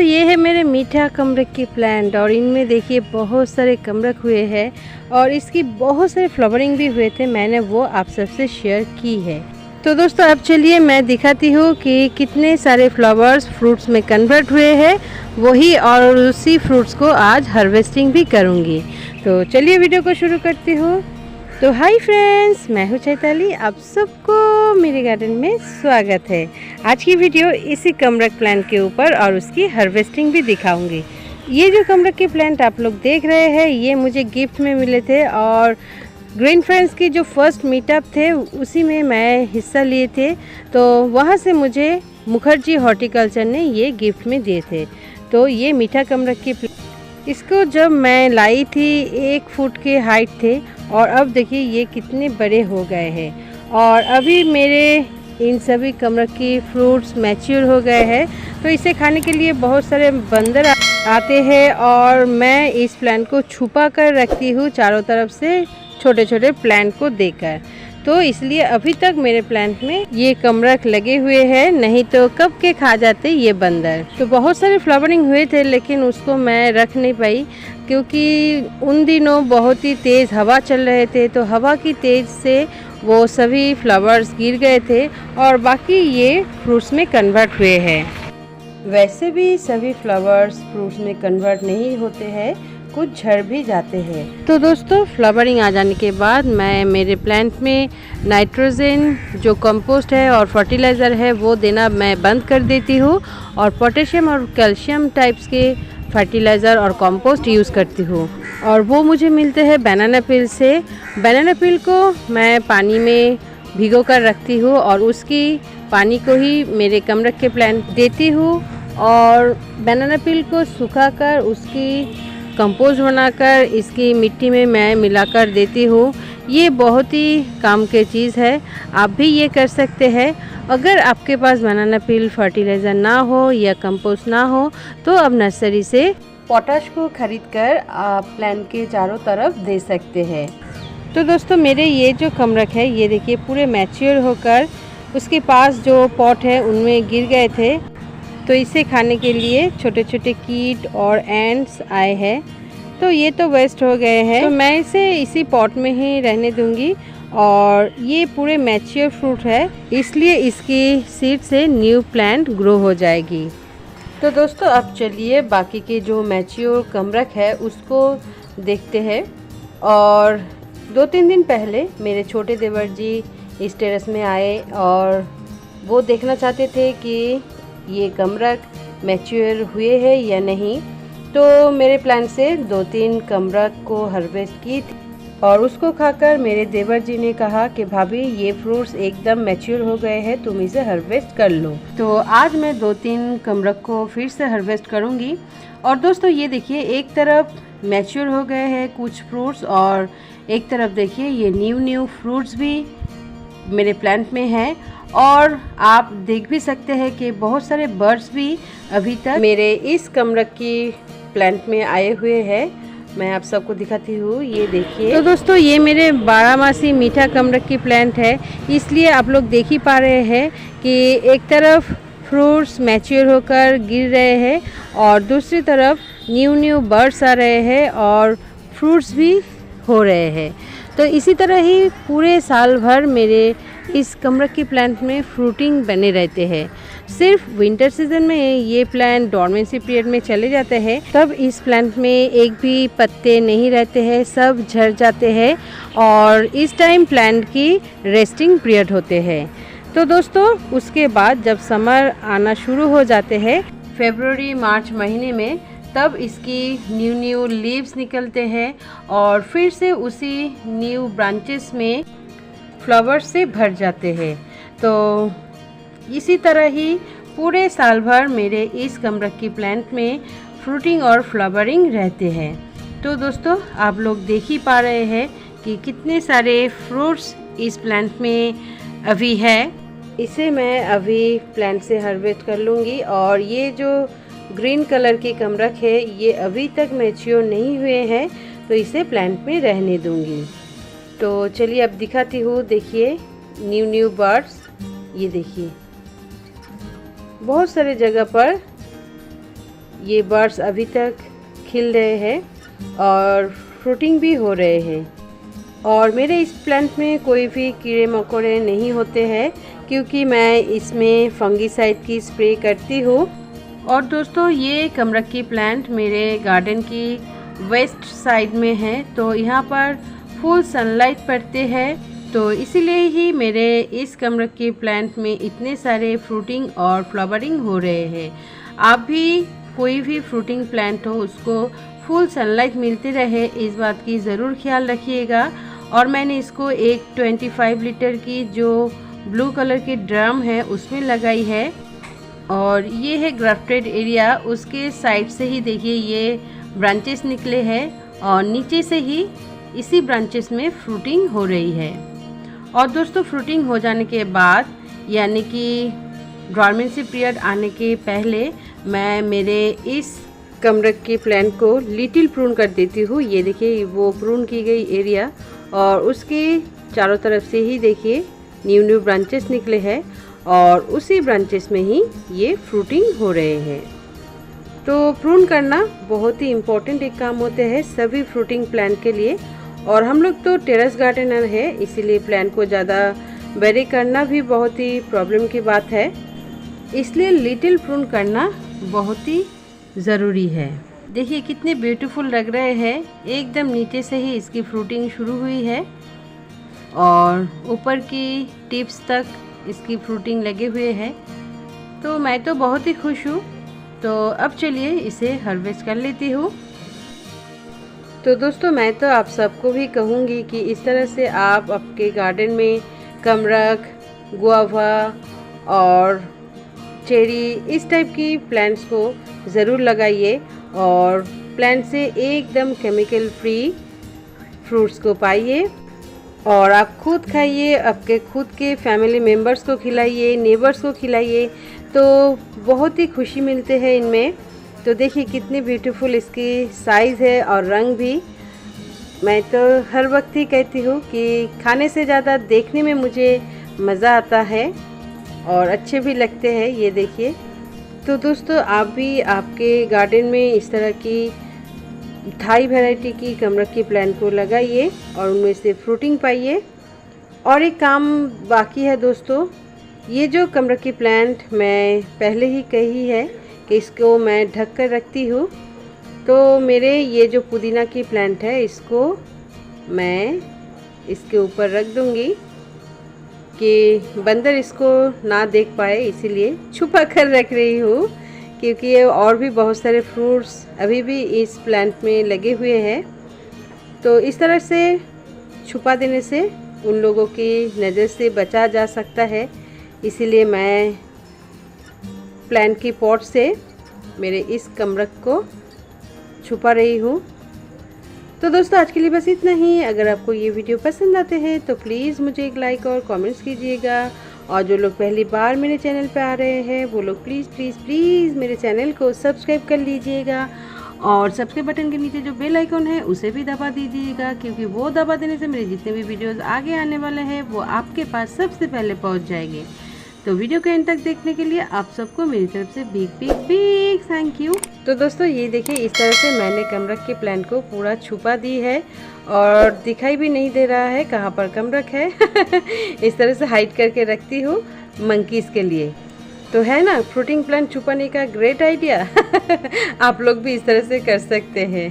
ये है मेरे मीठा कमरख की प्लांट और इनमें देखिए बहुत सारे कमरख हुए हैं और इसकी बहुत सारे फ्लावरिंग भी हुए थे। मैंने वो आप सबसे शेयर की है। तो दोस्तों अब चलिए मैं दिखाती हूँ कि कितने सारे फ्लावर्स फ्रूट्स में कन्वर्ट हुए हैं वही, और उसी फ्रूट्स को आज हार्वेस्टिंग भी करूँगी। तो चलिए वीडियो को शुरू करती हूँ। तो हाय फ्रेंड्स, मैं हूँ चैताली, आप सबको मेरे गार्डन में स्वागत है। आज की वीडियो इसी कमरख प्लांट के ऊपर और उसकी हार्वेस्टिंग भी दिखाऊंगी। ये जो कमरख के प्लांट आप लोग देख रहे हैं ये मुझे गिफ्ट में मिले थे और ग्रीन फ्रेंड्स की जो फर्स्ट मीटअप थे उसी में मैं हिस्सा लिए थे। तो वहाँ से मुझे मुखर्जी हॉर्टिकल्चर ने ये गिफ्ट में दिए थे। तो ये मीठा कमरख की इसको जब मैं लाई थी 1 फुट के हाइट थे और अब देखिए ये कितने बड़े हो गए हैं और अभी मेरे इन सभी कमरख की फ्रूट्स मैच्योर हो गए हैं। तो इसे खाने के लिए बहुत सारे बंदर आते हैं और मैं इस प्लांट को छुपा कर रखती हूँ चारों तरफ से छोटे छोटे प्लांट को देकर। तो इसलिए अभी तक मेरे प्लांट में ये कमरख लगे हुए हैं, नहीं तो कब के खा जाते ये बंदर। तो बहुत सारे फ्लावरिंग हुए थे लेकिन उसको मैं रख नहीं पाई क्योंकि उन दिनों बहुत ही तेज़ हवा चल रहे थे। तो हवा की तेज़ से वो सभी फ्लावर्स गिर गए थे और बाकी ये फ्रूट्स में कन्वर्ट हुए हैं। वैसे भी सभी फ्लावर्स फ्रूट्स में कन्वर्ट नहीं होते हैं, कुछ झड़ भी जाते हैं। तो दोस्तों फ्लावरिंग आ जाने के बाद मैं मेरे प्लांट में नाइट्रोजन जो कंपोस्ट है और फर्टिलाइज़र है वो देना मैं बंद कर देती हूँ और पोटेशियम और कैल्शियम टाइप्स के फर्टिलाइज़र और कंपोस्ट यूज़ करती हूँ और वो मुझे मिलते हैं बनाना पील से। बनाना पील को मैं पानी में भिगो कर रखती हूँ और उसकी पानी को ही मेरे कमरख के प्लांट देती हूँ और बनाना पील को सुखाकर उसकी कंपोस्ट बनाकर इसकी मिट्टी में मैं मिलाकर देती हूँ। ये बहुत ही काम की चीज़ है, आप भी ये कर सकते हैं। अगर आपके पास बनाना पील फर्टिलाइज़र ना हो या कंपोस्ट ना हो तो अब नर्सरी से पोटाश को खरीदकर आप प्लांट के चारों तरफ दे सकते हैं। तो दोस्तों मेरे ये जो कमरख है ये देखिए पूरे मैच्योर होकर उसके पास जो पॉट है उनमें गिर गए थे। तो इसे खाने के लिए छोटे छोटे कीट और एंट्स आए हैं। तो ये तो वेस्ट हो गए हैं, तो मैं इसे इसी पॉट में ही रहने दूंगी और ये पूरे मैच्योर फ्रूट है इसलिए इसकी सीड से न्यू प्लांट ग्रो हो जाएगी। तो दोस्तों अब चलिए बाकी के जो मैच्योर कमरख है उसको देखते हैं। और 2-3 दिन पहले मेरे छोटे देवर जी इस टेरेस में आए और वो देखना चाहते थे कि ये कमरख मैच्योर हुए हैं या नहीं। तो मेरे प्लांट से 2-3 कमरख को हार्वेस्ट की थी और उसको खाकर मेरे देवर जी ने कहा कि भाभी ये फ्रूट्स एकदम मैच्योर हो गए हैं, तुम इसे हार्वेस्ट कर लो। तो आज मैं 2-3 कमरख को फिर से हार्वेस्ट करूँगी। और दोस्तों ये देखिए एक तरफ मैच्योर हो गए हैं कुछ फ्रूट्स और एक तरफ देखिए ये न्यू फ्रूट्स भी मेरे प्लांट में हैं और आप देख भी सकते हैं कि बहुत सारे बर्ड्स भी अभी तक मेरे इस कमरख की प्लांट में आए हुए हैं। मैं आप सबको दिखाती हूँ, ये देखिए। तो दोस्तों ये मेरे 12 मीठा कमरख की प्लांट है, इसलिए आप लोग देख ही पा रहे हैं कि एक तरफ फ्रूट्स मैच्योर होकर गिर रहे हैं और दूसरी तरफ न्यू बर्ड्स आ रहे हैं और फ्रूट्स भी हो रहे हैं। तो इसी तरह ही पूरे साल भर मेरे इस कमरख की प्लांट में फ्रूटिंग बने रहते हैं। सिर्फ विंटर सीजन में ये प्लांट डॉर्मेंसी पीरियड में चले जाते हैं, तब इस प्लांट में एक भी पत्ते नहीं रहते हैं, सब झड़ जाते हैं और इस टाइम प्लांट की रेस्टिंग पीरियड होते हैं। तो दोस्तों उसके बाद जब समर आना शुरू हो जाते हैं फरवरी मार्च महीने में, तब इसकी न्यू लीव्स निकलते हैं और फिर से उसी न्यू ब्रांचेस में फ्लावर्स से भर जाते हैं। तो इसी तरह ही पूरे साल भर मेरे इस कमरख की प्लांट में फ्रूटिंग और फ्लावरिंग रहते हैं। तो दोस्तों आप लोग देख ही पा रहे हैं कि कितने सारे फ्रूट्स इस प्लांट में अभी है। इसे मैं अभी प्लांट से हार्वेस्ट कर लूँगी और ये जो ग्रीन कलर की कमरख है ये अभी तक मैच्योर नहीं हुए हैं, तो इसे प्लांट में रहने दूँगी। तो चलिए अब दिखाती हूँ, देखिए न्यू बर्ड्स, ये देखिए बहुत सारे जगह पर ये बर्ड्स अभी तक खिल रहे हैं और फ्रूटिंग भी हो रहे हैं। और मेरे इस प्लांट में कोई भी कीड़े मकोड़े नहीं होते हैं क्योंकि मैं इसमें फंगीसाइड की स्प्रे करती हूँ। और दोस्तों ये कमरक्की प्लांट मेरे गार्डन की वेस्ट साइड में है, तो यहाँ पर फुल सनलाइट पड़ते हैं, तो इसीलिए ही मेरे इस कमरक्की प्लांट में इतने सारे फ्रूटिंग और फ्लावरिंग हो रहे हैं। आप भी कोई भी फ्रूटिंग प्लांट हो उसको फुल सनलाइट मिलती रहे, इस बात की ज़रूर ख्याल रखिएगा। और मैंने इसको एक 25 लीटर की जो ब्लू कलर की ड्रम है उसमें लगाई है। और ये है ग्राफ्टेड एरिया, उसके साइड से ही देखिए ये ब्रांचेस निकले हैं और नीचे से ही इसी ब्रांचेस में फ्रूटिंग हो रही है। और दोस्तों फ्रूटिंग हो जाने के बाद यानी कि डॉर्मेंसी पीरियड आने के पहले मैं मेरे इस कमरक्की प्लांट को लिटिल प्रून कर देती हूँ। ये देखिए वो प्रून की गई एरिया और उसके चारों तरफ से ही देखिए न्यू ब्रांचेस निकले हैं और उसी ब्रांचेस में ही ये फ्रूटिंग हो रहे हैं। तो प्रून करना बहुत ही इम्पोर्टेंट एक काम होते हैं सभी फ्रूटिंग प्लांट के लिए। और हम लोग तो टेरेस गार्डनर है, इसीलिए प्लांट को ज़्यादा बड़े करना भी बहुत ही प्रॉब्लम की बात है, इसलिए लिटिल प्रून करना बहुत ही ज़रूरी है। देखिए कितने ब्यूटीफुल लग रहे हैं, एकदम नीचे से ही इसकी फ्रूटिंग शुरू हुई है और ऊपर की टिप्स तक इसकी फ्रूटिंग लगे हुए हैं। तो मैं तो बहुत ही खुश हूँ। तो अब चलिए इसे हार्वेस्ट कर लेती हूँ। तो दोस्तों मैं तो आप सबको भी कहूँगी कि इस तरह से आप आपके गार्डन में कमरख, गुआवा और चेरी इस टाइप की प्लांट्स को ज़रूर लगाइए और प्लांट से एकदम केमिकल फ्री फ्रूट्स को पाइए और आप खुद खाइए, आपके खुद के फैमिली मेम्बर्स को खिलाइए, नेबर्स को खिलाइए, तो बहुत ही खुशी मिलते हैं इनमें। तो देखिए कितनी ब्यूटीफुल इसकी साइज़ है और रंग भी। मैं तो हर वक्त ही कहती हूँ कि खाने से ज़्यादा देखने में मुझे मज़ा आता है और अच्छे भी लगते हैं। ये देखिए। तो दोस्तों आप भी आपके गार्डन में इस तरह की थाई वैरायटी की कमरक्की प्लांट को लगाइए और उनमें से फ्रूटिंग पाइए। और एक काम बाकी है दोस्तों, ये जो कमरक्की प्लांट मैं पहले ही कही है कि इसको मैं ढक कर रखती हूँ, तो मेरे ये जो पुदीना की प्लांट है इसको मैं इसके ऊपर रख दूँगी कि बंदर इसको ना देख पाए, इसीलिए छुपा कर रख रही हूँ क्योंकि ये और भी बहुत सारे फ्रूट्स अभी भी इस प्लांट में लगे हुए हैं। तो इस तरह से छुपा देने से उन लोगों की नज़र से बचा जा सकता है, इसीलिए मैं प्लांट की पॉट से मेरे इस कमरख को छुपा रही हूँ। तो दोस्तों आज के लिए बस इतना ही। अगर आपको ये वीडियो पसंद आते हैं तो प्लीज़ मुझे एक लाइक और कमेंट्स कीजिएगा। और जो लोग पहली बार मेरे चैनल पे आ रहे हैं वो लोग प्लीज़ मेरे चैनल को सब्सक्राइब कर लीजिएगा और सब्सक्राइब बटन के नीचे जो बेल आइकन है उसे भी दबा दीजिएगा, क्योंकि वो दबा देने से मेरे जितने भी वीडियोस आगे आने वाले हैं वो आपके पास सबसे पहले पहुंच जाएंगे। तो वीडियो के एंड तक देखने के लिए आप सबको मेरी तरफ से बिग थैंक यू। तो दोस्तों ये देखिए इस तरह से मैंने कमरख के प्लांट को पूरा छुपा दी है और दिखाई भी नहीं दे रहा है कहाँ पर कमरख है। इस तरह से हाइड करके रखती हूँ मंकीज़ के लिए। तो है ना फ्रूटिंग प्लांट छुपाने का ग्रेट आइडिया। आप लोग भी इस तरह से कर सकते हैं।